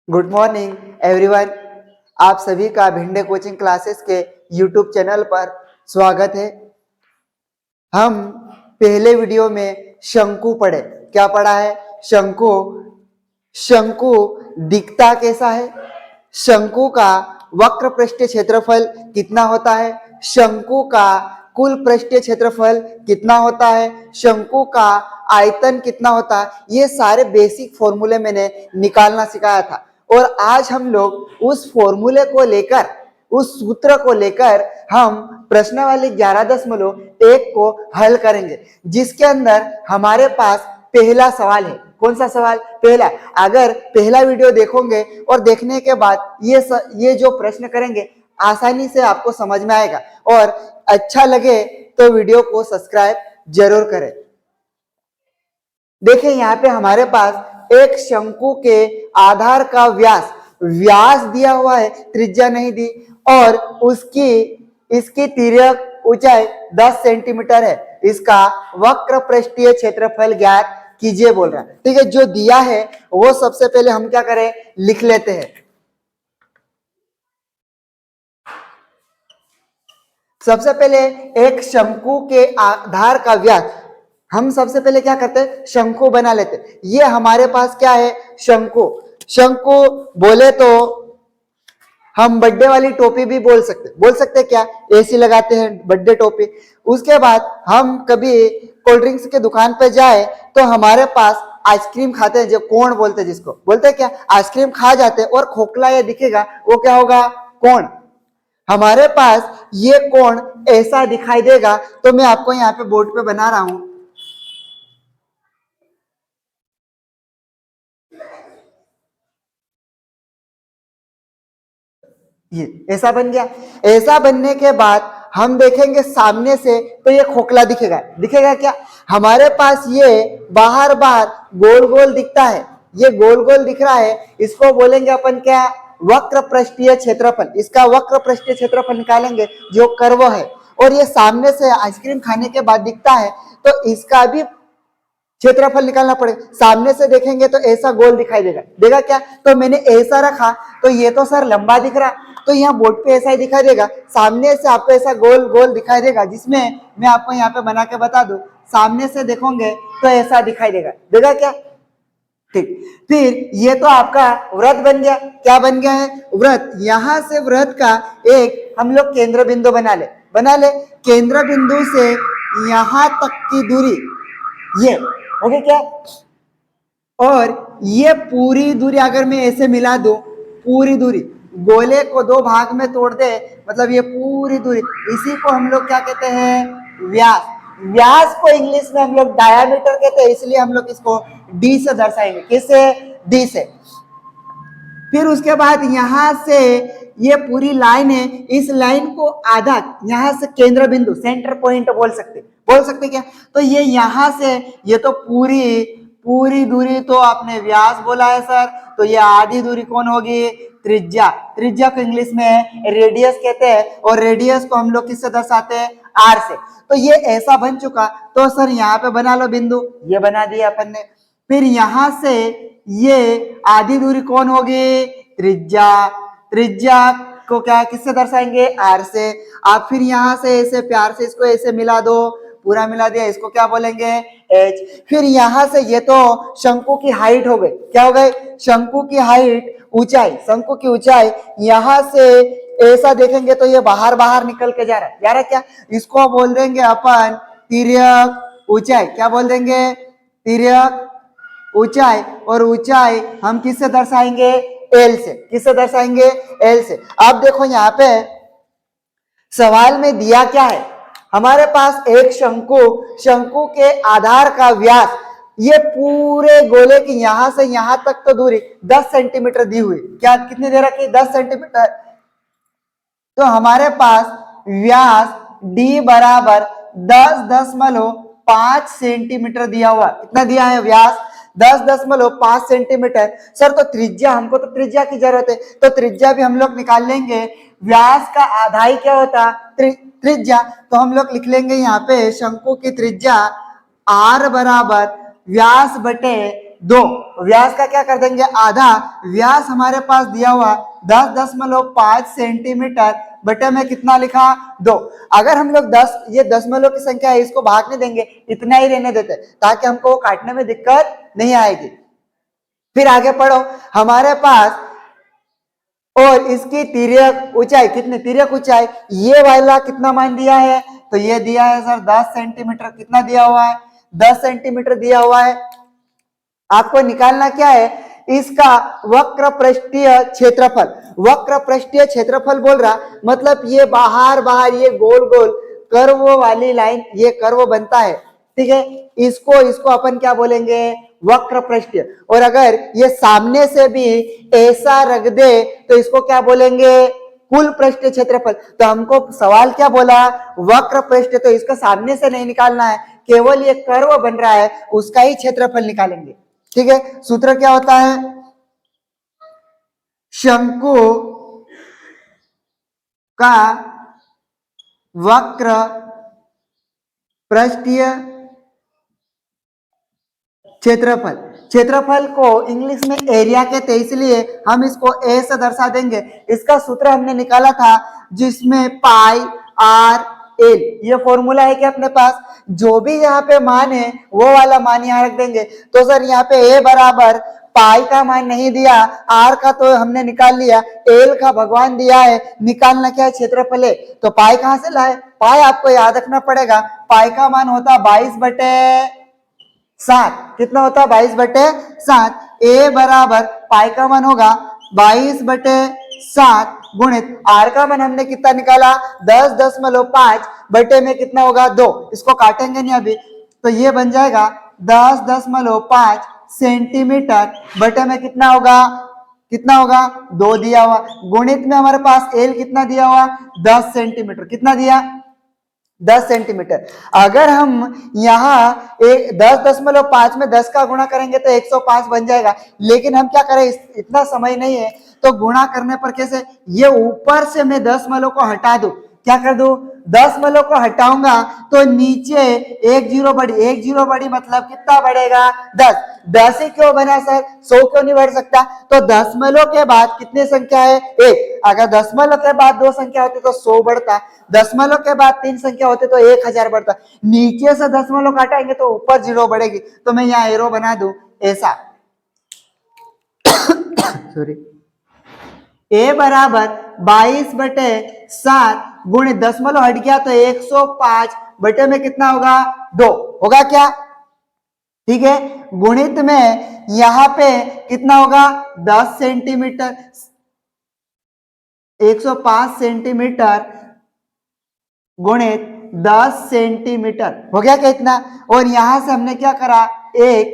Good morning everyone. आप सभी का भिंडे कोचिंग क्लासेस के यूट्यूब चैनल पर स्वागत है। हम पहले वीडियो में शंकु पढ़े। क्या पढ़ा है? शंकु। शंकु दिखता कैसा है? शंकु का वक्र पृष्ठीय क्षेत्रफल कितना होता है? शंकु का कुल पृष्ठीय क्षेत्रफल कितना होता है? शंकु का आयतन कितना होता है? ये सारे बेसिक फॉर्मूले मैंने निकालना सिखाया था और आज हम लोग उस फॉर्मूले को लेकर, उस सूत्र को लेकर हम प्रश्नावली 11.1 को हल करेंगे, जिसके अंदर हमारे पास पहला सवाल है। कौन सा सवाल? पहला। अगर पहला वीडियो देखोगे और देखने के बाद ये जो प्रश्न करेंगे आसानी से आपको समझ में आएगा और अच्छा लगे तो वीडियो को सब्सक्राइब जरूर करें। देखिए यहाँ पे हमारे पास एक शंकु के आधार का व्यास दिया हुआ है, त्रिज्या नहीं दी, और इसकी तिर्यक ऊंचाई 10 सेंटीमीटर है। इसका वक्र पृष्ठीय क्षेत्रफल ज्ञात कीजिए बोल रहा है। ठीक है, जो दिया है वो सबसे पहले हम क्या करें, लिख लेते हैं। सबसे पहले एक शंकु के आधार का व्यास, हम सबसे पहले क्या करते हैं, शंकु बना लेते हैं। ये हमारे पास क्या है, शंकु। शंकु बोले तो हम बर्थडे वाली टोपी भी बोल सकते क्या, एसी लगाते हैं बर्थडे टोपी। उसके बाद हम कभी कोल्ड ड्रिंक्स के दुकान पे जाए तो हमारे पास आइसक्रीम खाते हैं, जो कोण बोलते हैं, जिसको बोलते हैं क्या, आइसक्रीम खा जाते हैं और खोखला ये दिखेगा, वो क्या होगा, कोण। हमारे पास ये कोण ऐसा दिखाई देगा। तो मैं आपको यहाँ पे बोर्ड पे बना रहा हूं। ये ऐसा बन गया। ऐसा बनने के बाद हम देखेंगे सामने से तो ये खोखला दिखेगा क्या, हमारे पास ये बाहर गोल गोल दिखता है। ये गोल गोल दिख रहा है, इसको बोलेंगे अपन क्या, वक्र पृष्ठीय क्षेत्रफल। इसका वक्र पृष्ठीय क्षेत्रफल निकालेंगे जो कर्व है, और ये सामने से आइसक्रीम खाने के बाद दिखता है तो इसका भी क्षेत्रफल निकालना पड़ेगा। सामने से देखेंगे तो ऐसा गोल दिखाई देगा क्या, तो मैंने ऐसा रखा तो ये तो सर लंबा दिख रहा, तो यहाँ बोर्ड पे ऐसा ही दिखाई देगा। सामने से आपको ऐसा गोल गोल दिखाई देगा, जिसमें मैं आपको यहाँ पे बना के बता दूं, सामने से देखोगे तो ऐसा दिखाई देगा क्या। ठीक, फिर ये तो आपका वृत्त बन गया। क्या बन गया है, वृत्त। यहां से वृत्त का एक हम लोग केंद्र बिंदु बना ले। केंद्र बिंदु से यहां तक की दूरी ये हो गई क्या, और ये पूरी दूरी अगर मैं ऐसे मिला दूं, पूरी दूरी गोले को दो भाग में तोड़ दे, मतलब ये पूरी दूरी, इसी को हम लोग क्या कहते हैं, व्यास को इंग्लिश में हम लोग डायामीटर कहते हैं, इसलिए हम लोग इसको डी से दर्शाएंगे। किससे, डी से। फिर उसके बाद यहां से ये पूरी लाइन है, इस लाइन को आधा, यहां से केंद्र बिंदु, सेंटर पॉइंट बोल सकते क्या, तो ये यहां से, ये तो पूरी दूरी तो आपने व्यास बोला है सर, तो ये आधी दूरी कौन होगी, त्रिज्या को इंग्लिश में रेडियस कहते हैं, और रेडियस को हम लोग किससे दर्शाते हैं, आर से। तो ये ऐसा बन चुका, तो सर यहाँ पे बना लो बिंदु, ये बना दिया अपन ने। फिर यहां से ये आधी दूरी कौन होगी, त्रिज्या को क्या, किससे दर्शाएंगे, आर से। आप फिर यहां से ऐसे प्यार से इसको ऐसे मिला दो, पूरा मिला दिया, इसको क्या बोलेंगे, एच। फिर यहां से ये तो शंकु की हाइट हो गई, क्या हो गई, शंकु की हाइट, ऊंचाई, शंकु की ऊंचाई। यहां से ऐसा देखेंगे तो ये बाहर निकल के जा रहा है क्या, इसको बोल देंगे अपन तिर्यक ऊंचाई। क्या बोल देंगे, तिर्यक ऊंचाई। और ऊंचाई हम किससे दर्शाएंगे, एल से। किससे दर्शाएंगे, एल से। अब देखो यहाँ पे सवाल में दिया क्या है, हमारे पास एक शंकु के आधार का व्यास, ये पूरे गोले की यहां से यहां तक तो दूरी 10 सेंटीमीटर दी हुई। क्या, कितनी दे रखी, 10 सेंटीमीटर। तो हमारे पास व्यास डी बराबर 10.5 सेंटीमीटर दिया हुआ। कितना दिया है व्यास, 10.5 सेंटीमीटर। सर तो त्रिज्या, हमको तो त्रिज्या की जरूरत है, तो त्रिज्या भी हम लोग निकाल लेंगे। व्यास का आधा ही क्या होता, त्रिज्या। तो हम लोग लिख लेंगे यहाँ पे शंकु की त्रिज्या आर बराबर व्यास बटे 2, व्यास का क्या कर देंगे आधा, व्यास हमारे पास दिया हुआ 10.5 सेंटीमीटर बटे में कितना लिखा 2। अगर हम लोग 10 ये दशमलव की संख्या है इसको भाग नहीं देंगे, इतना ही रहने देते ताकि हमको काटने में दिक्कत नहीं आएगी। फिर आगे पढ़ो, हमारे पास और इसकी तिर्यक ऊंचाई कितनी, तिर्यक ऊंचाई ये वाला कितना मान दिया है, तो ये दिया है सर 10 सेंटीमीटर। कितना दिया हुआ है 10 सेंटीमीटर दिया हुआ है। आपको निकालना क्या है इसका वक्र पृष्ठीय क्षेत्रफल। वक्र पृष्ठीय क्षेत्रफल बोल रहा मतलब ये बाहर बाहर ये गोल गोल कर्व वाली लाइन, ये कर्व बनता है, ठीक है, इसको अपन क्या बोलेंगे वक्र पृष्ठीय। और अगर ये सामने से भी ऐसा रख दे तो इसको क्या बोलेंगे कुल पृष्ठीय क्षेत्रफल। तो हमको सवाल क्या बोला वक्र पृष्ठ, तो इसको सामने से नहीं निकालना है, केवल ये कर्व बन रहा है उसका ही क्षेत्रफल निकालेंगे, ठीक है। सूत्र क्या होता है, शंकु का वक्र पृष्ठीय क्षेत्रफल। क्षेत्रफल को इंग्लिश में एरिया कहते हैं, इसलिए हम इसको ए से दर्शा देंगे। इसका सूत्र हमने निकाला था जिसमें पाई आर एल ये फॉर्मूला है कि अपने पास जो भी यहाँ पे मान है वो वाला मान यहाँ रख देंगे। तो सर यहाँ पे ए बराबर पाई का मान नहीं दिया, आर का तो हमने निकाल लिया, एल का भगवान दिया है, निकालना क्या है क्षेत्रफल है। तो पाई कहां से लाए, पाई आपको याद रखना पड़ेगा, पाई का मान होता 22/7। कितना होता 22/7। ए बराबर पाई का मान होगा 22/7 गुणित आर का मान हमने कितना निकाला 10.5 बटे में कितना होगा 2। इसको काटेंगे नहीं अभी, तो ये बन जाएगा 10.5 सेंटीमीटर बटे में कितना होगा 2 दिया हुआ, गुणित में हमारे पास एल कितना दिया हुआ 10 सेंटीमीटर। कितना दिया 10 सेंटीमीटर। अगर हम यहाँ 10.5 में 10 का गुणा करेंगे तो 105 बन जाएगा, लेकिन हम क्या करें इतना समय नहीं है, तो गुणा करने पर कैसे, ये ऊपर से मैं 10 को हटा दूं, क्या कर दूं 10 को हटाऊंगा तो नीचे 1 जीरो बढ़ी, 1 जीरो बढ़ी मतलब कितना बढ़ेगा 10 ही क्यों बना सर, 100 क्यों नहीं बढ़ सकता। तो 10 के बाद कितनी संख्या है 1, अगर 10 के बाद 2 संख्या होती तो 100 बढ़ता, 10 के बाद 3 संख्या होती तो 1000 बढ़ता, नीचे से 10 काटाएंगे तो ऊपर 0 बढ़ेगी। तो मैं यहाँ एरो बना दूं ऐसा सॉरी, ए बराबर 22/7 गुणित 10 हट गया तो 105 बटे में कितना होगा 2 होगा क्या, ठीक है। गुणित में यहां पे कितना होगा 10 सेंटीमीटर, 105 सेंटीमीटर गुणित 10 सेंटीमीटर हो गया क्या इतना। और यहां से हमने क्या करा 1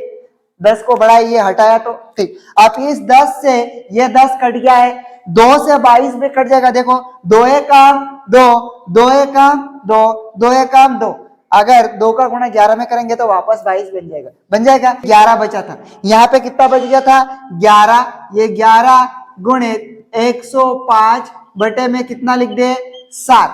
10 को बढ़ाया, ये हटाया तो ठीक। अब इस 10 से ये 10 कट गया है, 2 से 22 में कट जाएगा, देखो 2 एक काम 2, 2 एक काम 2, 2 एक काम 2, अगर 2 का गुणा 11 में करेंगे तो वापस 22 बन जाएगा 11 बचा था, यहाँ पे कितना बच गया था 11, ये 11 गुणित 105 बटे में कितना लिख दे 7,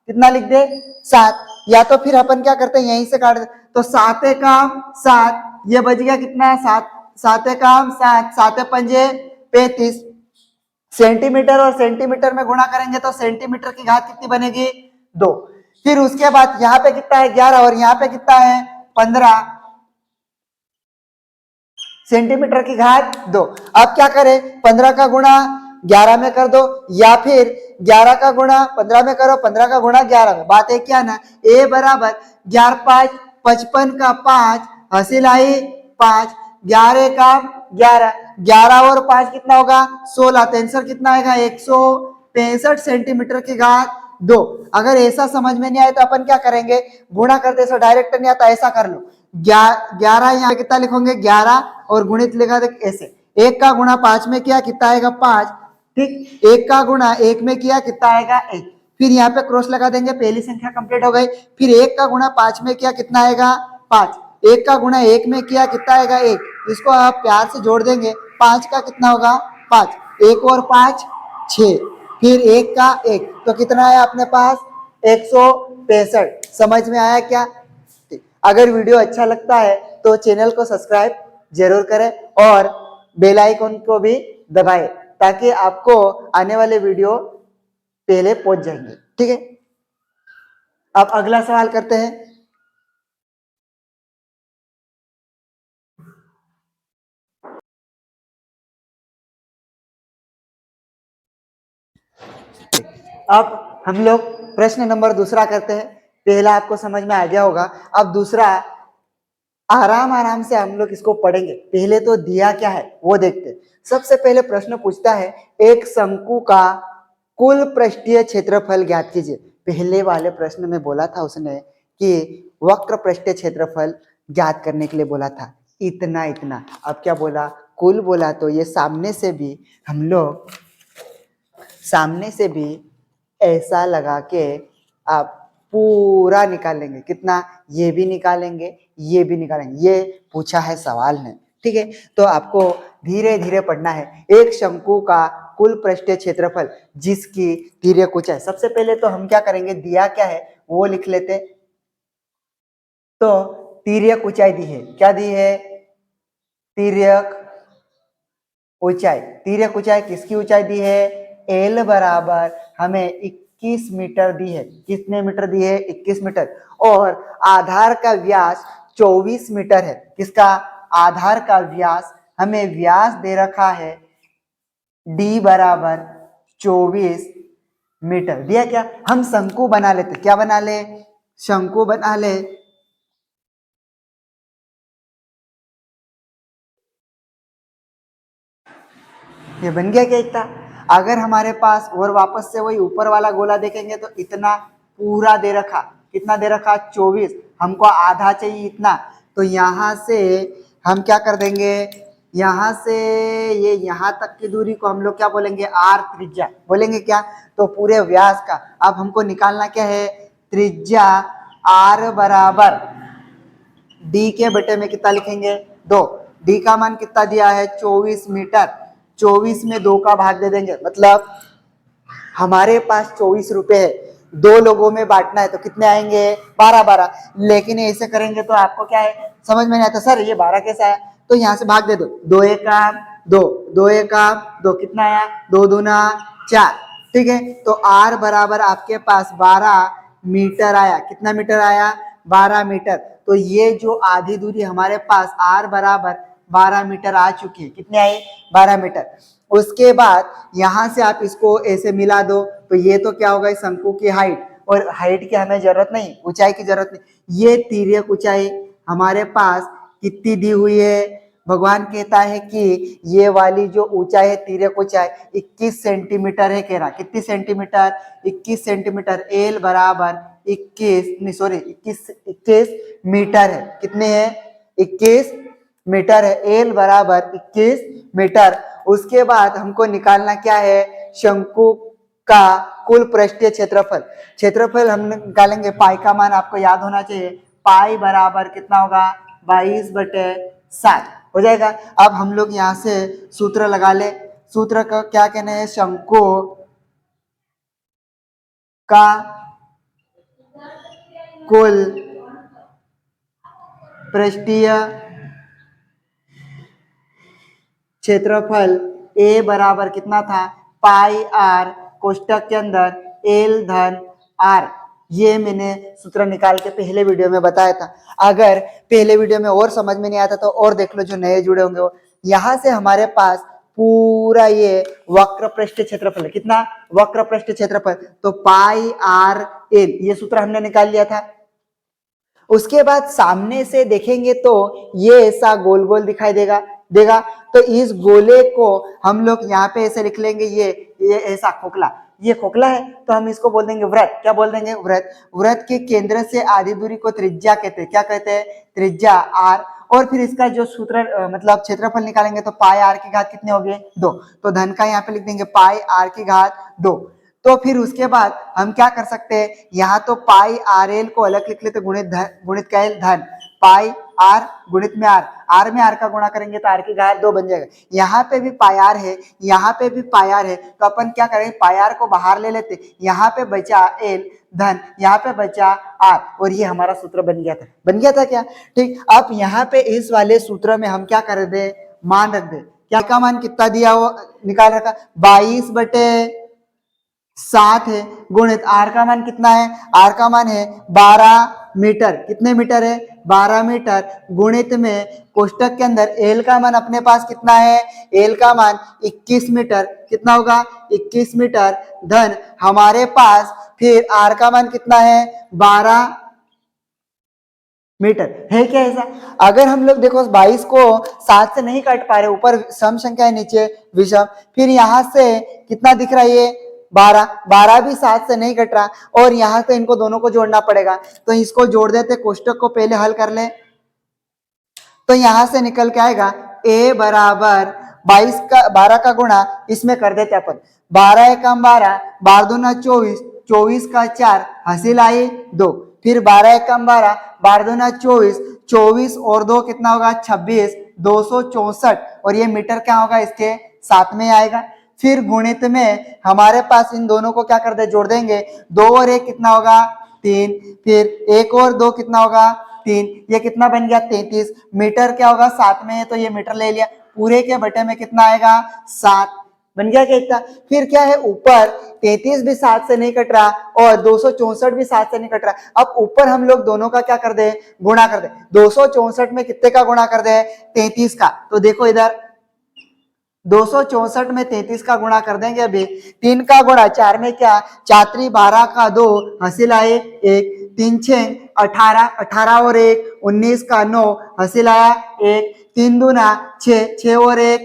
कितना लिख दे 7, या तो फिर अपन क्या करते हैं यहीं से काट दे, तो 7 काम 7, ये बच गया कितना 7, 7 काम 7, 7 पंजे 35, सेंटीमीटर और सेंटीमीटर में गुणा करेंगे तो सेंटीमीटर की घात कितनी बनेगी 2। फिर उसके बाद यहाँ पे कितना है 11 और यहाँ पे कितना है 15, सेंटीमीटर की घात 2। अब क्या करें 15 का गुणा 11 में कर दो, या फिर 11 का गुणा 15 में करो, 15 का गुणा 11 में। बात है क्या ना, ए बराबर 11 5 55 का 5 हासिल आई 5, 11 का 11, 11 और 5 कितना होगा 16, 63 कितना आएगा 165 सेंटीमीटर की घात 2। अगर ऐसा समझ में नहीं आए तो अपन क्या करेंगे गुणा करते ऐसा डायरेक्ट नहीं आता, ऐसा कर लो 11 यहाँ कितना लिखोगे 11 और गुणित लिखा देख ऐसे, 1 का गुणा 5 में किया कितना आएगा 5, ठीक, 1 का गुणा 1 में किया कितना आएगा 1, फिर यहाँ पे क्रॉस लगा देंगे, पहली संख्या कंप्लीट हो गई। फिर 1 का गुणा 5 में किया कितना आएगा 5, 1 का गुणा 1 में किया कितना आएगा 1, इसको आप प्यार से जोड़ देंगे 5 का कितना होगा 5, 1 और 5 6, फिर 1 का 1 तो कितना है अपने पास 165। समझ में आया क्या? अगर वीडियो अच्छा लगता है तो चैनल को सब्सक्राइब जरूर करें और बेल आइकन को भी दबाएं ताकि आपको आने वाले वीडियो पहले पहुंच जाएंगे। ठीक है, अब अगला सवाल करते हैं। अब हम लोग प्रश्न नंबर दूसरा करते हैं। पहला आपको समझ में आ गया होगा, अब दूसरा आराम आराम से हम लोग इसको पढ़ेंगे। पहले तो दिया क्या है वो देखते हैं। सबसे पहले प्रश्न पूछता है, एक शंकु का कुल पृष्ठीय क्षेत्रफल ज्ञात कीजिए। पहले वाले प्रश्न में बोला था उसने कि वक्र पृष्ठीय क्षेत्रफल ज्ञात करने के लिए बोला था इतना इतना। अब क्या बोला, कुल बोला, तो ये सामने से भी हम लोग ऐसा लगा के आप पूरा निकालेंगे। कितना, ये भी निकालेंगे, ये भी निकालेंगे। ये पूछा है सवाल ने। ठीक है, तो आपको धीरे धीरे पढ़ना है। एक शंकु का कुल पृष्ठीय क्षेत्रफल जिसकी तिर्यक ऊंचाई, सबसे पहले तो हम क्या करेंगे, दिया क्या है वो लिख लेते। तो तिर्यक ऊंचाई दी है, क्या दी है, तिर्यक ऊंचाई। तिर्यक ऊंचाई किसकी ऊंचाई दी है, एल बराबर हमें 21 मीटर दी है। कितने मीटर दी है, 21 मीटर। और आधार का व्यास 24 मीटर है। किसका, आधार का व्यास, हमें व्यास दे रखा है डी बराबर 24 मीटर दिया। क्या, हम शंकु बना लेते, क्या बना ले, शंकु बना ले। ये बन गया क्या इतना। अगर हमारे पास और वापस से वही ऊपर वाला गोला देखेंगे तो इतना पूरा दे रखा, कितना दे रखा, 24। हमको आधा चाहिए इतना, तो यहाँ से हम क्या कर देंगे, यहाँ से ये यहाँ तक की दूरी को हम लोग क्या बोलेंगे, आर त्रिज्या बोलेंगे। क्या, तो पूरे व्यास का अब हमको निकालना क्या है, त्रिज्या आर बराबर डी के बटे में कितना लिखेंगे, 2। डी का मान कितना दिया है, 24 मीटर। 24 में 2 का भाग दे देंगे, मतलब हमारे पास 24 रुपए है, 2 लोगों में बांटना है तो कितने आएंगे, 12-12। लेकिन ऐसे करेंगे तो आपको क्या है, समझ में नहीं आता, सर ये 12 कैसा है, तो यहाँ से भाग दे दो, 2 एका 2, 2 एका 2, कितना आया, 2 दूना 4। ठीक है, तो आर बराबर आपके पास 12 मीटर आया। कितना मीटर आया, 12 मीटर। तो ये जो आधी दूरी हमारे पास आर बराबर 12 मीटर आ चुकी है। कितने आई, 12 मीटर। उसके बाद यहां से आप इसको ऐसे मिला दो तो ये तो क्या होगा, शंकु की हाइट, और हाइट की हमें जरूरत नहीं, ऊंचाई की जरूरत नहीं। ये तिर्यक ऊंचाई हमारे पास कितनी दी हुई है, भगवान कहता है कि ये वाली जो ऊंचाई है तिर्यक ऊंचाई 21 सेंटीमीटर है। कह रहा कितनी सेंटीमीटर, 21 सेंटीमीटर। एल बराबर 21 मीटर है। कितने हैं, 21 मीटर है। एल बराबर 21 मीटर। उसके बाद हमको निकालना क्या है, शंकु का कुल पृष्ठीय क्षेत्रफल। क्षेत्रफल हम निकालेंगे, पाई का मान आपको याद होना चाहिए, पाई बराबर कितना होगा, 22/7 हो जाएगा। अब हम लोग यहाँ से सूत्र लगा ले। सूत्र का क्या कहना है, शंकु का कुल पृष्ठीय क्षेत्रफल ए बराबर कितना था, पाई आर, कोष्टक के अंदर एल धन आर। ये मैंने सूत्र निकाल के पहले वीडियो में बताया था। अगर पहले वीडियो में और समझ में नहीं आता तो और देख लो, जो नए जुड़े होंगे वो। यहां से हमारे पास पूरा ये वक्र पृष्ठ क्षेत्रफल है। कितना, वक्र पृष्ठ क्षेत्रफल, तो पाई आर एल, ये सूत्र हमने निकाल लिया था। उसके बाद सामने से देखेंगे तो ये ऐसा गोल गोल दिखाई देगा। तो इस गोले को हम लोग यहाँ पे ऐसे लिख लेंगे, ये ऐसा खोखला, ये खोखला है तो हम इसको बोल देंगे व्रत। क्या बोल देंगे, व्रत। व्रत के केंद्र से आधी दूरी को त्रिज्या कहते हैं। क्या कहते हैं, त्रिज्या आर। और फिर इसका जो सूत्र मतलब क्षेत्रफल निकालेंगे तो पाई आर की घात कितने हो गए, 2। तो धन का यहाँ पे लिख देंगे पाई आर की घात 2। तो फिर उसके बाद हम क्या कर सकते हैं, यहाँ तो पाई आर एल को अलग लिख लेते, गुणित कैल धन पाई आर गुणित में आर में आर का गुणा करेंगे तो आर की घात 2 बन जाएगा। यहाँ पे भी पाई आर है, यहाँ पे भी पाई आर है, तो अपन क्या करेंगे, पाई आर को बाहर ले लेते, यहाँ पे बचा एल धन, यहाँ पे बचा आर, और ये हमारा सूत्र बन गया था क्या। ठीक, अब यहाँ पे इस वाले सूत्र में हम क्या कर दे, मान रख दे, क्या का मान कितना दिया वो निकाल रखा, 22/7 है, गुणित आर का मान कितना है, आर का मान है 12 मीटर, कितने मीटर है 12 मीटर, गुणित में कोष्टक के अंदर एल का मान अपने पास कितना है, एल का मान 21 मीटर, कितना होगा 21 मीटर, धन हमारे पास फिर आर का मान कितना है 12 मीटर है क्या ऐसा। अगर हम लोग देखो 22 को 7 से नहीं काट पा रहे, ऊपर सम संख्या है नीचे विषम, फिर यहां से कितना दिख रहा है ये 12 भी 7 से नहीं कट रहा, और यहां से इनको दोनों को जोड़ना पड़ेगा, तो इसको जोड़ देते, कोष्टक को पहले हल कर ले, तो यहां से निकल के आएगा a बराबर 12 का गुणा इसमें कर देते अपन, 12 एकम 12, 12 दूना 24, 24 का 4, हासिल आई 2, फिर 12 एकम 12, 12 दूना 24, 24 और 2 कितना होगा 26, 264, और ये मीटर क्या होगा इसके साथ में आएगा। फिर गुणित में हमारे पास इन दोनों को क्या कर दे, जोड़ देंगे, 2 और 1 कितना होगा 3, फिर 1 और 2 कितना होगा 3, ये कितना बन गया 33, मीटर क्या होगा 7 में है तो ये मीटर ले लिया, पूरे के बटे में कितना आएगा 7, बन गया क्या इतना। फिर क्या है, ऊपर 33 भी 7 से नहीं कट रहा और 264 भी 7 से नहीं कट रहा, अब ऊपर हम लोग दोनों का क्या कर दे, गुणा कर दे, 264 में कितने का गुणा कर दे 33 का, तो देखो इधर 264 में 33 का गुणा कर देंगे, अभी 3 का गुणा 4 में क्या, 4 3 12 का 2, हासिल आए 1, 3 6 18, 18 और 1 19 का 9, हासिल आया 1, 3 दूना 6, 6 और 1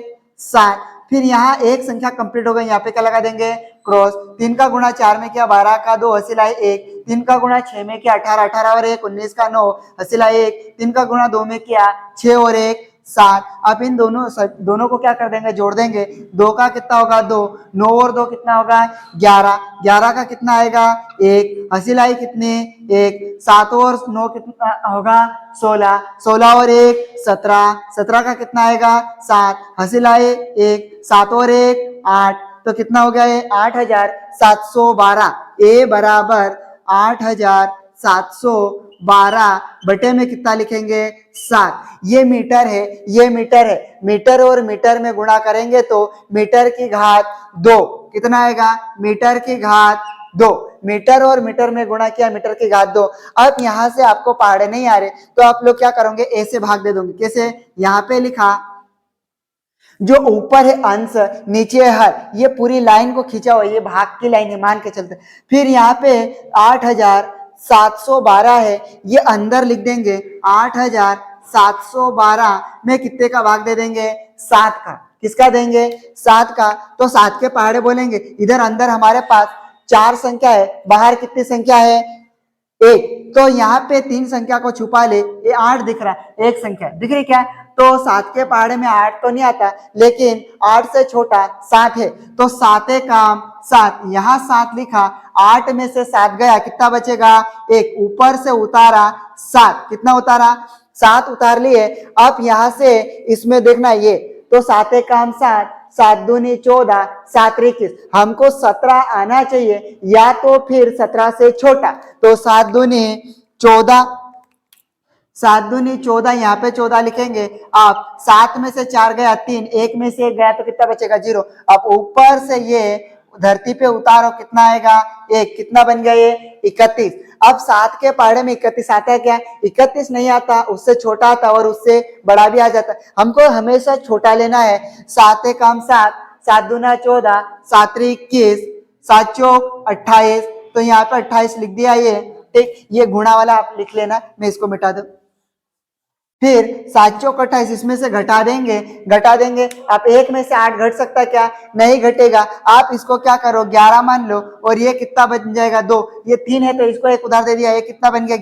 7, फिर यहाँ एक संख्या कंप्लीट हो गई, यहाँ पे क्या लगा देंगे क्रॉस, 3 का गुणा 4 में क्या 12 का 2, हासिल आए 1, 3 का गुणा 6 में क्या 18, 18 और 1 19 का 9, हासिल आए 1, 3 का गुणा 2 में क्या 6 और 1 7, अब इन दोनों को क्या कर देंगे, जोड़ देंगे, 2 का कितना होगा 2, 9 और 2 कितना होगा 11, 11 का कितना आएगा 1, हासिल आई कितने 1, 7 और 9 कितना होगा 16, 16 और 1 17, 17 का कितना आएगा 7, हासिल आए 1, 7 और 1 8, तो कितना हो गया ये 8712, ए बराबर 8712 बटे में कितना लिखेंगे 7, ये मीटर है, ये मीटर है, मीटर और मीटर में गुणा करेंगे तो मीटर की घात 2 कितना आएगा, मीटर की घात 2, मीटर और मीटर में गुणा किया, मीटर की घात 2। अब यहां से आपको पहाड़े नहीं आ रहे तो आप लोग क्या करोगे, ए से भाग दे दोगे, कैसे, यहाँ पे लिखा जो ऊपर है अंश नीचे है हर, ये पूरी लाइन को खींचा हुआ, ये भाग की लाइन है मान के चलते, फिर यहाँ पे 8712 है, ये अंदर लिख देंगे, 8712 में कितने का भाग दे देंगे 7 का, किसका देंगे 7 का, तो 7 के पहाड़े बोलेंगे, इधर अंदर हमारे पास 4 संख्या है, बाहर कितनी संख्या है 1, तो यहाँ पे 3 संख्या को छुपा ले, ये 8 दिख रहा है, एक संख्या दिख रही क्या, तो 7 के पहाड़े में 8 तो नहीं आता, लेकिन 8 से छोटा 7 है, तो 7 काम 7, यहाँ 7 लिखा, 8 में से 7 गया, कितना बचेगा 1, ऊपर से उतारा 7, कितना उतारा 7 उतार लिए। अब यहाँ से इसमें देखना ये, तो 7 काम 7, 7 दूनी 14, 7 21, हमको 17 आना चाहिए या तो फिर 17 से छोटा, तो 7 दूनी 14, 7 दूनी 14, यहाँ पे 14 लिखेंगे आप, 7 में से 4 गया 3, 1 में से 1 गया तो कितना बचेगा 0, अब ऊपर से ये धरती पे उतारो, कितना आएगा 1, कितना बन गया ये 31, अब 7 के पहाड़े में 31 आता है क्या, 31 नहीं आता, उससे छोटा आता और उससे बड़ा भी आ जाता, हमको हमेशा छोटा लेना है, 7 काम 7, 7 दूना 14, 7 21, 7 चौक 28, तो यहाँ पे 28 लिख दिया ये, ठीक, ये गुणा वाला आप लिख लेना, मैं इसको मिटा दूं, फिर 7 चौक 28, इसमें से घटा देंगे, आप 1 में से 8 घट सकता क्या, नहीं घटेगा, आप इसको क्या करो 11 मान लो, और ये कितना बन जाएगा 2, ये 3 है तो इसको 1 उधार दे दिया, ये कितना बन गया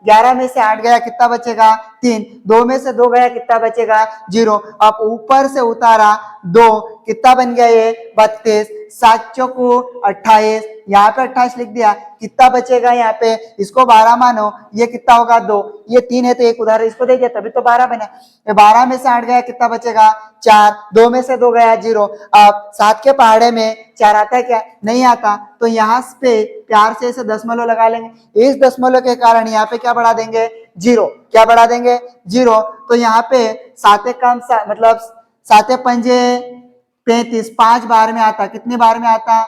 11 में से 8 गया कितना बचेगा 3, 2 में से 2 गया कितना बचेगा 0। अब ऊपर से उतारा 2, कितना बन गया ये 32, 7 चौको 28, यहाँ पे 28 लिख दिया, कितना बचेगा यहाँ पे, इसको 12 मानो, ये कितना होगा 2, ये 3 है तो एक उधार इसको दे दिया तभी तो 12 बना। ये 12 में से 8 गया कितना बचेगा 4, 2 में से 2 गया 0। अब 7 के पहाड़े में 4 आता है क्या, नहीं आता, तो यहाँ पे प्यार से इसे दशमलव लगा लेंगे। इस दशमलव के कारण यहाँ पे क्या बढ़ा देंगे 0, क्या बढ़ा देंगे 0। तो यहाँ पे 7 काम मतलब 7 पंजे 35, 5 बार में आता, कितनी बार में आता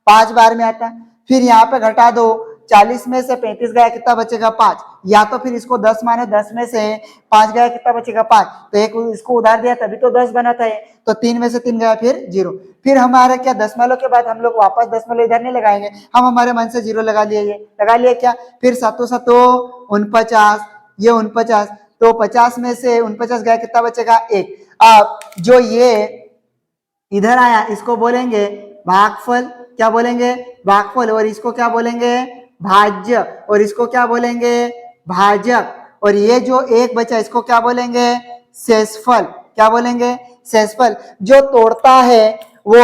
5 बार में आता। फिर यहाँ पे घटा दो, 40 में से 35 गया कितना बचेगा 5, या तो फिर इसको 10 मानो, 10 में से 5 गया कितना बचेगा 5, तो एक इसको उधार दिया तभी तो 10 बना था ये, तो 3 में से 3 गया फिर 0। फिर हमारे क्या दशमलव के बाद हम लोग वापस दशमलव इधर नहीं लगाएंगे, हम हमारे मन से 0 लगा लिए, ये लगा लिया क्या। फिर 7 7 49, ये 49, तो 50 में से 49 गया कितना बचेगा 1। अब जो ये इधर आया इसको बोलेंगे भागफल, क्या बोलेंगे भागफल, और इसको क्या बोलेंगे भाज्य, और इसको क्या बोलेंगे भाजक, और ये जो एक बचा इसको क्या बोलेंगे शेषफल, क्या बोलेंगे शेषफल। जो तोड़ता है वो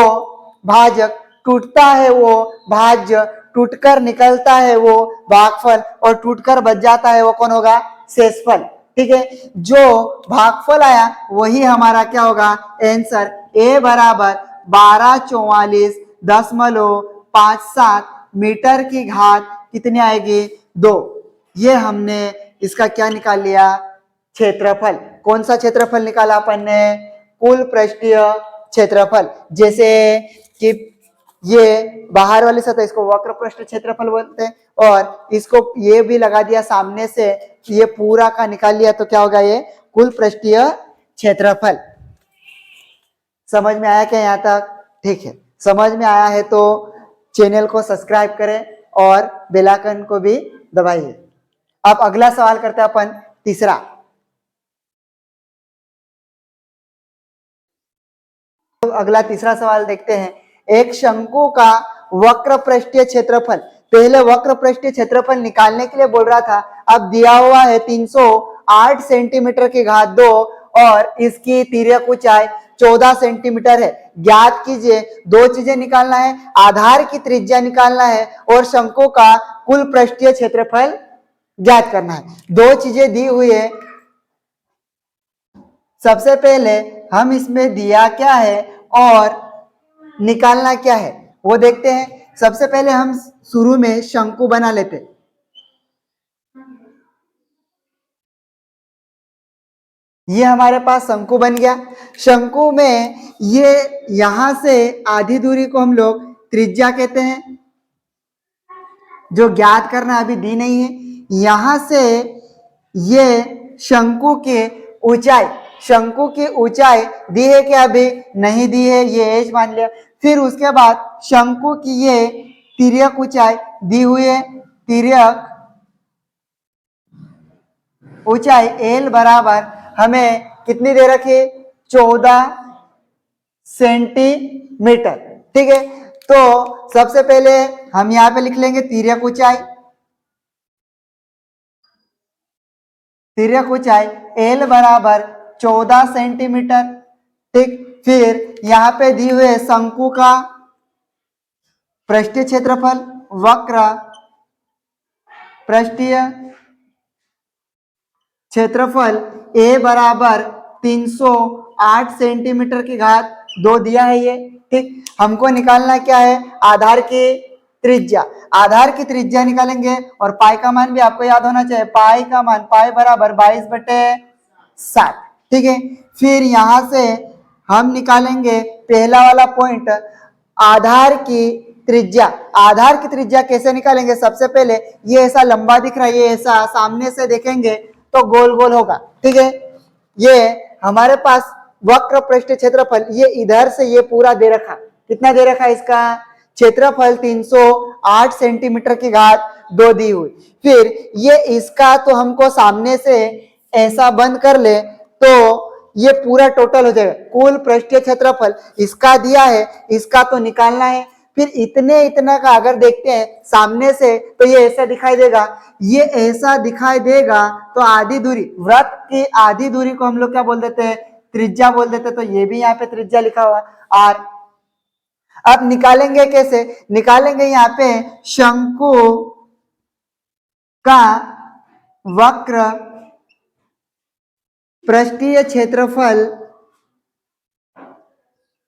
भाजक, टूटता है वो भाज्य, टूटकर निकलता है वो भागफल, और टूटकर बच जाता है वो कौन होगा शेषफल। ठीक है, जो भागफल आया वही हमारा क्या होगा आंसर। ए बराबर 1244.57 मीटर की घात कितनी आएगी 2। ये हमने इसका क्या निकाल लिया क्षेत्रफल। कौन सा क्षेत्रफल निकाला अपन ने, कुल पृष्ठीय क्षेत्रफल। जैसे कि ये बाहर वाली सतह इसको वक्र पृष्ठ क्षेत्रफल बोलते हैं, और इसको ये भी लगा दिया सामने से, ये पूरा का निकाल लिया तो क्या होगा ये कुल पृष्ठीय क्षेत्रफल। समझ में आया क्या यहाँ तक, ठीक है। समझ में आया है तो चैनल को सब्सक्राइब करें और बेल आइकन को भी दबाइए। अब अगला सवाल करते हैं अपन तीसरा। तो अगला तीसरा सवाल देखते हैं। एक शंकु का वक्र पृष्ठीय क्षेत्रफल, पहले वक्र पृष्ठीय क्षेत्रफल निकालने के लिए बोल रहा था, अब दिया हुआ है 308 सेंटीमीटर की घात 2 और इसकी तिर्यक ऊंचाई 14 सेंटीमीटर है। ज्ञात कीजिए, दो चीजें निकालना है, आधार की त्रिज्या निकालना है और शंकु का कुल पृष्ठीय क्षेत्रफल ज्ञात करना है। दो चीजें दी हुई है। सबसे पहले हम इसमें दिया क्या है और निकालना क्या है वो देखते हैं। सबसे पहले हम शुरू में शंकु बना लेते। ये हमारे पास शंकु बन गया। शंकु में ये यहां से आधी दूरी को हम लोग त्रिज्या कहते हैं, जो ज्ञात करना अभी दी नहीं है। यहां से ये शंकु की ऊंचाई, शंकु की ऊंचाई दी है क्या, अभी नहीं दी है, ये एच मान लिया। फिर उसके बाद शंकु की ये तिर्यक ऊंचाई दी हुई है, तिर्यक ऊंचाई एल बराबर हमें कितनी दे रखी, 14 सेंटीमीटर। ठीक है, तो सबसे पहले हम यहां पे लिख लेंगे तिर्यक ऊंचाई, तिर्यक ऊंचाई एल बराबर 14 सेंटीमीटर। ठीक, फिर यहां पे दी हुए शंकु का पृष्ठीय क्षेत्रफल, वक्र पृष्ठीय क्षेत्रफल ए बराबर 308 सेंटीमीटर की घात 2 दिया है ये। ठीक, हमको निकालना क्या है, आधार की त्रिज्या। आधार की त्रिज्या निकालेंगे और पाई का मान भी आपको याद होना चाहिए। पाई का मान, पाई बराबर 22/7। ठीक है, फिर यहां से हम निकालेंगे पहला वाला पॉइंट, आधार की त्रिज्या। आधार की त्रिज्या कैसे निकालेंगे, सबसे पहले ये ऐसा लंबा दिख रहा है, ये ऐसा सामने से देखेंगे तो गोल गोल होगा। ठीक है, ये हमारे पास वक्र पृष्ठीय क्षेत्रफल ये इधर से ये पूरा दे रखा, कितना दे रखा इसका क्षेत्रफल 308 सेंटीमीटर की घात 2 दी हुई। फिर ये इसका तो हमको सामने से ऐसा बंद कर ले तो ये पूरा टोटल हो जाएगा कुल पृष्ठीय क्षेत्रफल। इसका दिया है, इसका तो निकालना है, फिर इतने इतना का अगर देखते हैं सामने से तो ये ऐसा दिखाई देगा, ये ऐसा दिखाई देगा। तो आधी दूरी, वृत्त की आधी दूरी को हम लोग क्या बोल देते हैं, त्रिज्या बोल देते हैं। तो ये भी यहाँ पे त्रिज्या लिखा हुआ आर। अब निकालेंगे कैसे, निकालेंगे यहाँ पे शंकु का वक्र पृष्ठीय क्षेत्रफल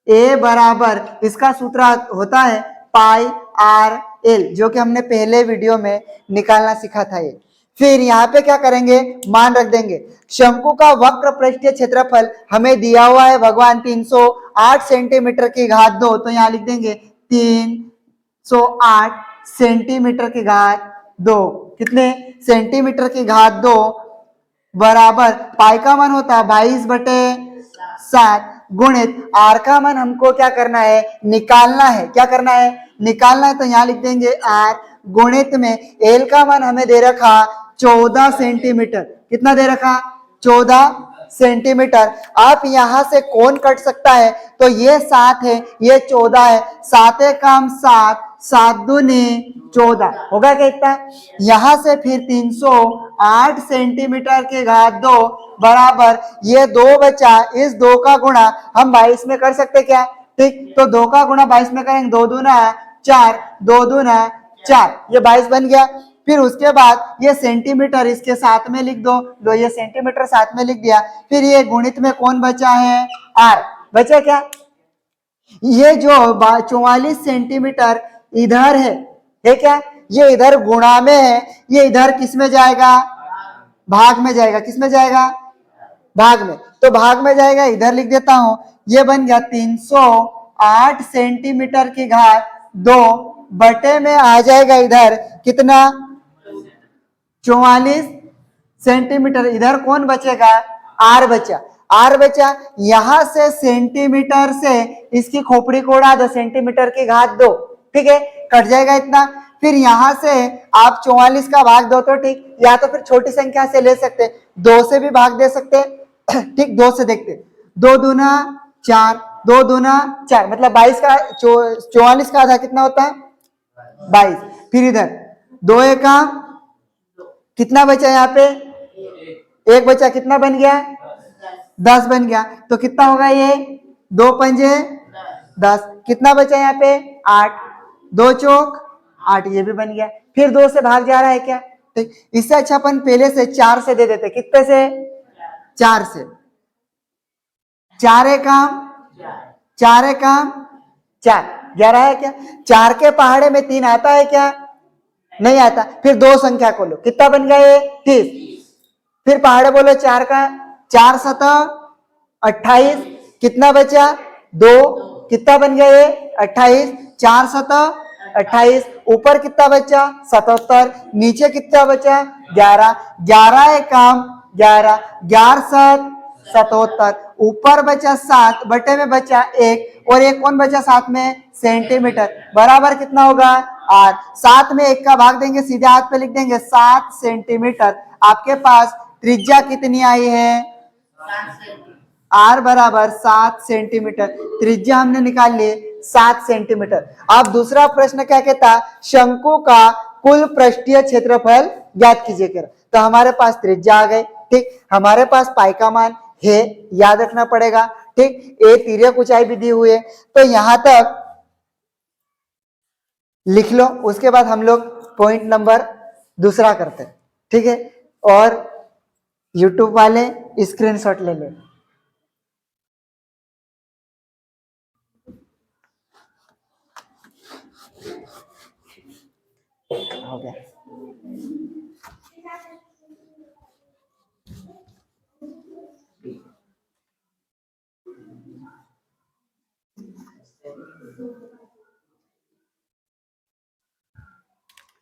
ए बराबर, इसका सूत्र होता है पाई आर एल, जो कि हमने पहले वीडियो में निकालना सीखा था ये। फिर यहाँ पे क्या करेंगे, मान रख देंगे। शंकु का वक्र पृष्ठीय क्षेत्रफल हमें दिया हुआ है भगवान 308 सेंटीमीटर की घात 2, तो यहाँ लिख देंगे 308 सेंटीमीटर की घात 2, कितने सेंटीमीटर की घात 2 बराबर पाई का मान होता है 22/7 गुणित आर का मान हमको क्या करना है, निकालना है। क्या करना है, निकालना है। तो यहाँ लिख देंगे आर गुणित में एल का मान हमें दे रखा 14 सेंटीमीटर। कितना दे रखा, 14 सेंटीमीटर। आप यहां से कौन कट सकता है, तो ये 7 है, ये 14 है, 7 काम 7, 7 दूनी 14 होगा क्या इतना। यहां से फिर 308 सेंटीमीटर के घात 2 बराबर ये 2 बचा, इस 2 का गुणा हम 22 में कर सकते क्या, ठीक। तो 2 का गुणा 22 में करेंगे, 2 दूना 4, 2 दूना 4, ये 22 बन गया। फिर उसके बाद ये सेंटीमीटर इसके साथ में लिख दो, लो ये सेंटीमीटर साथ में लिख दिया। फिर ये गुणित में कौन बचा है, आर बचा क्या। ये जो 44 सेंटीमीटर इधर है क्या, ये इधर गुणा में है, ये इधर किस में जाएगा, भाग में जाएगा। किस में जाएगा, भाग में। तो भाग में जाएगा, इधर लिख देता हूं, ये बन गया 308 सेंटीमीटर की घात 2 बटे में आ जाएगा इधर कितना, 44 सेंटीमीटर। इधर कौन बचेगा, आर बचा, आर बचा। यहां से सेंटीमीटर से इसकी खोपड़ी को उड़ा दो, सेंटीमीटर की घात 2, ठीक है, कट जाएगा इतना। फिर यहां से आप 44 का भाग दो तो ठीक, या तो फिर छोटी संख्या से ले सकते, 2 से भी भाग दे सकते, ठीक। 2 से देखते, 2 दूना 4, 2 दूना 4, मतलब 22 का 44 का आधा कितना होता है, 22। फिर इधर 2 एका कितना बचा, यहाँ पे 1 बचा, कितना बन गया, 10 बन गया। तो कितना होगा ये, 2 पंजे 10, कितना बचा यहाँ पे 8, 2 चौक 8, ये भी बन गया। फिर 2 से भाग जा रहा है क्या, ठीक। इससे अच्छा अपन पहले से 4 से दे देते, कितने से, 4 से। 4 एकम 4, 11 है क्या। 4 के पहाड़े में 3 आता है क्या, नहीं आता। फिर 2 संख्या को लो, कितना बन गया ये, 30। फिर पहाड़े बोलो 4 का, 4 7 28, कितना बचा 2, कितना बन गया ये 28, 4 7 28, ऊपर कितना बचा 77, नीचे कितना बचा 11, 11 एकम 11, 11 7 77, ऊपर बचा 7 बटे में बचा 1, और एक कौन बचा साथ में, सेंटीमीटर, बराबर कितना होगा 8। 7 में 1 का भाग देंगे, सीधे हाथ पे लिख देंगे 7 सेंटीमीटर। आपके पास त्रिज्या कितनी आई है, आर बराबर 7 सेंटीमीटर, त्रिज्या हमने निकाल ली 7 सेंटीमीटर। अब दूसरा प्रश्न क्या कहता, शंकु का कुल पृष्ठीय क्षेत्रफल ज्ञात कीजिए। तो हमारे पास त्रिज्या आ गई, ठीक। हमारे पास पाई का मान है, याद रखना पड़ेगा, ठीक। ए तिर्यक ऊंचाई भी दी हुई है, तो यहां तक लिख लो। उसके बाद हम लोग पॉइंट नंबर दूसरा करते हैं, ठीक है। और यूट्यूब वाले स्क्रीनशॉट ले ले। हो गया।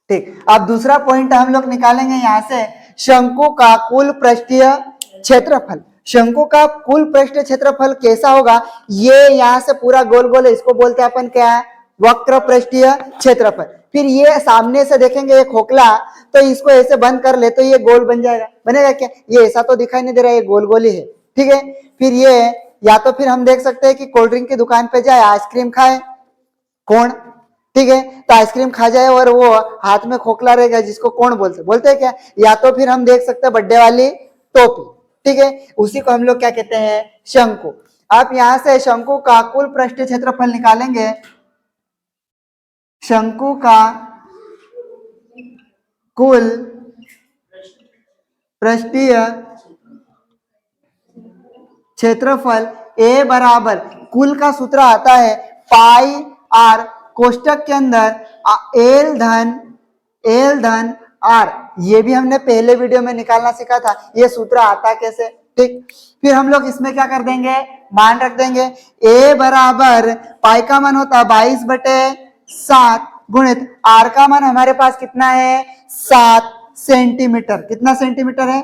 ठीक, अब दूसरा पॉइंट हम लोग निकालेंगे यहां से, शंकु का कुल पृष्ठीय क्षेत्रफल। शंकु का कुल पृष्ठीय क्षेत्रफल कैसा होगा, ये यहां से पूरा गोल गोल है, इसको बोलते हैं अपन क्या है, वक्र पृष्ठीय क्षेत्रफल। फिर ये सामने से देखेंगे ये खोखला, तो इसको ऐसे बंद कर ले तो ये गोल बन जाएगा, बनेगा क्या, ये ऐसा तो दिखाई नहीं दे रहा है, ये गोल गोल ही है, ठीक है। फिर ये या तो फिर हम देख सकते हैं कि कोल्ड ड्रिंक की दुकान पे जाए, आइसक्रीम खाए, कौन, ठीक है। तो आइसक्रीम खा जाए और वो हाथ में खोखला रहेगा, जिसको कौन बोलते हैं क्या, या तो फिर हम देख सकते हैं बर्थडे वाली टोपी, ठीक है, उसी को हम लोग क्या कहते हैं, शंकु। आप यहां से शंकु का कुल पृष्ठीय क्षेत्रफल निकालेंगे। शंकु का कुल पृष्ठीय क्षेत्रफल ए बराबर, कुल का सूत्र आता है पाई आर, कोष्टक के अंदर एल धन आर, ये भी हमने पहले वीडियो में निकालना सीखा था, ये सूत्र आता कैसे, ठीक। फिर हम लोग इसमें क्या कर देंगे, मान रख देंगे, ए बराबर पाई का मान होता है 22/7 गुणित आर का मान हमारे पास कितना है 7 सेंटीमीटर, कितना सेंटीमीटर है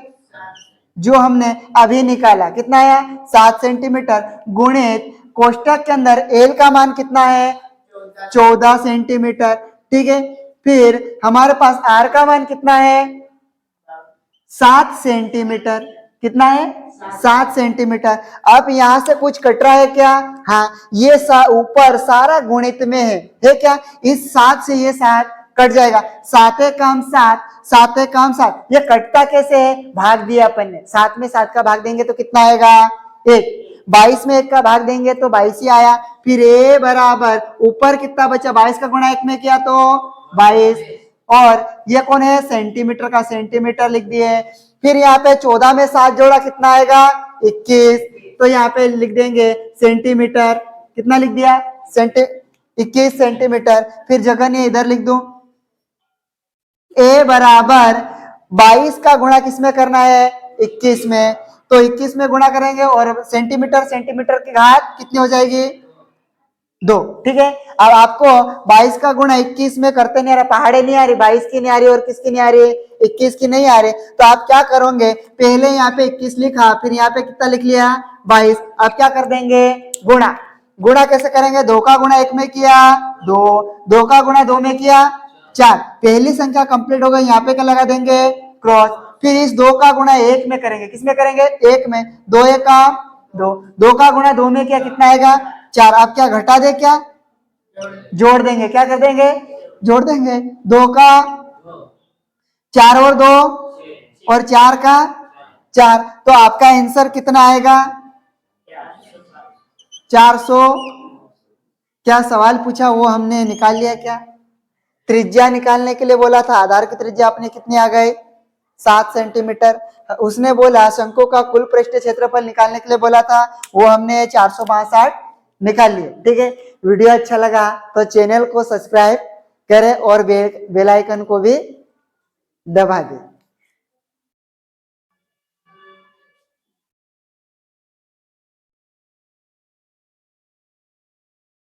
जो हमने अभी निकाला, कितना है 7 सेंटीमीटर, गुणित कोष्टक के अंदर एल का मान कितना है 14 सेंटीमीटर, ठीक है। फिर हमारे पास आर का मान कितना है 7 सेंटीमीटर, कितना है 7 सेंटीमीटर। अब यहां से कुछ कट रहा है क्या, हाँ, ये ऊपर सारा गुणित में है क्या, इस 7 से ये 7 कट जाएगा, 7 काम 7, 7 काम 7, ये कटता कैसे है, भाग दिया अपन ने, 7 में 7 का भाग देंगे तो कितना आएगा 1, 22 में 1 का भाग देंगे तो 22 ही आया। फिर ए बराबर ऊपर कितना बचा, 22 का गुणा 1 में किया तो 22, और ये कौन है सेंटीमीटर का सेंटीमीटर लिख दिए। फिर यहाँ पे 14 में 7 जोड़ा कितना आएगा 21, तो यहाँ पे लिख देंगे सेंटीमीटर, कितना लिख दिया 21 सेंटीमीटर। फिर जगह नहीं इधर लिख दूं, ए बराबर 22 का गुणा किसमें करना है 21 में, तो 21 में गुणा करेंगे और सेंटीमीटर की घात कितनी हो जाएगी 2, ठीक है। अब आपको 22 का गुणा 21 में करते नहीं आ रहा, पहाड़े नहीं आ रही, 22 की नहीं आ रही और किसकी नहीं आ रही 21 की नहीं आ रही, तो आप क्या करोगे, पहले यहाँ पे 21 लिखा, फिर यहाँ पे कितना लिख लिया 22, अब क्या कर देंगे गुणा कैसे करेंगे, 2 का गुणा 1 में किया 2 का गुणा 2 में किया 4, पहली संख्या कंप्लीट हो गई, यहाँ पे क्या लगा देंगे क्रॉस। फिर इस 2 का गुणा 1 में करेंगे, किसमें करेंगे 1 में, 2 1 का 2 का गुणा 2 में किया कितना आएगा 4, आप क्या घटा दे क्या जोड़ देंगे, क्या कर देंगे जोड़ देंगे, 2 का 4 और 2 और 4 का 4, तो आपका आंसर कितना आएगा 400। क्या सवाल पूछा वो हमने निकाल लिया क्या, त्रिज्या निकालने के लिए बोला था, आधार की त्रिज्या अपने कितनी आ गई 7 सेंटीमीटर, उसने बोला शंकु का कुल पृष्ठीय क्षेत्रफल निकालने के लिए बोला था, वो हमने 462 निकाल लिए, ठीक है। वीडियो अच्छा लगा तो चैनल को सब्सक्राइब करें और बेल आइकन को भी दबा दें।